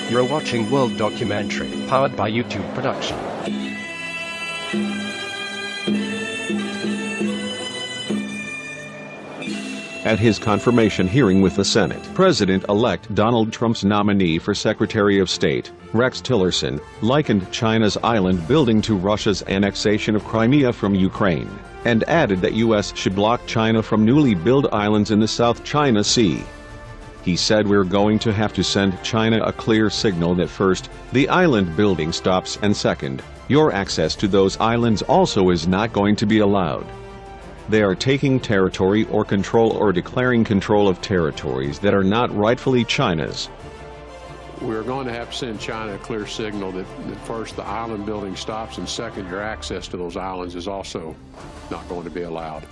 You're watching World Documentary, powered by YouTube Production. At his confirmation hearing with the Senate, President-elect Donald Trump's nominee for Secretary of State, Rex Tillerson, likened China's island building to Russia's annexation of Crimea from Ukraine, and added that U.S. should block China from newly built islands in the South China Sea. He said, "We're going to have to send China a clear signal that first, the island building stops, and second, your access to those islands also is not going to be allowed. They are taking territory or declaring control of territories that are not rightfully China's." We're going to have to send China a clear signal that first, the island building stops, and second, your access to those islands is also not going to be allowed.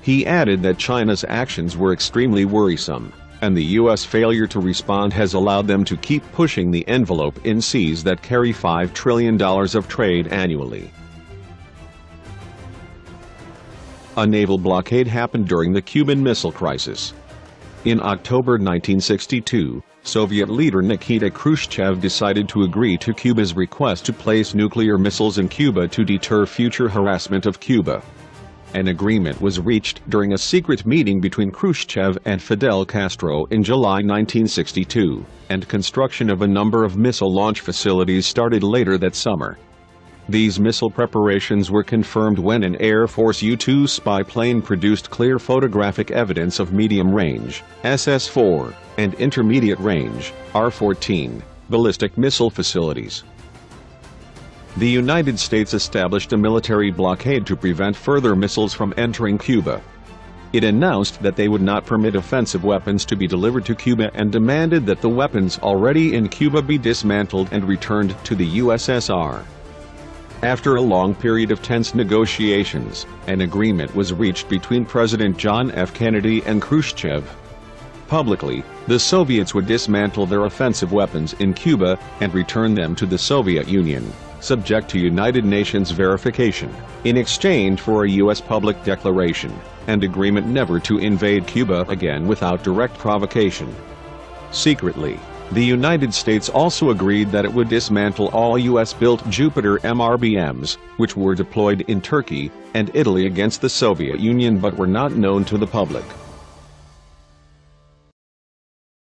He added that China's actions were extremely worrisome, and the U.S. failure to respond has allowed them to keep pushing the envelope in seas that carry $5 trillion of trade annually. A naval blockade happened during the Cuban Missile Crisis. In October 1962, Soviet leader Nikita Khrushchev decided to agree to Cuba's request to place nuclear missiles in Cuba to deter future harassment of Cuba. An agreement was reached during a secret meeting between Khrushchev and Fidel Castro in July 1962, and construction of a number of missile launch facilities started later that summer. These missile preparations were confirmed when an Air Force U-2 spy plane produced clear photographic evidence of medium-range SS-4 and intermediate-range R-14 ballistic missile facilities. The United States established a military blockade to prevent further missiles from entering Cuba. It announced that they would not permit offensive weapons to be delivered to Cuba and demanded that the weapons already in Cuba be dismantled and returned to the USSR. After a long period of tense negotiations, an agreement was reached between President John F. Kennedy and Khrushchev. Publicly, the Soviets would dismantle their offensive weapons in Cuba and return them to the Soviet Union, subject to United Nations verification, in exchange for a U.S. public declaration and agreement never to invade Cuba again without direct provocation. Secretly, the United States also agreed that it would dismantle all U.S.-built Jupiter MRBMs, which were deployed in Turkey and Italy against the Soviet Union but were not known to the public.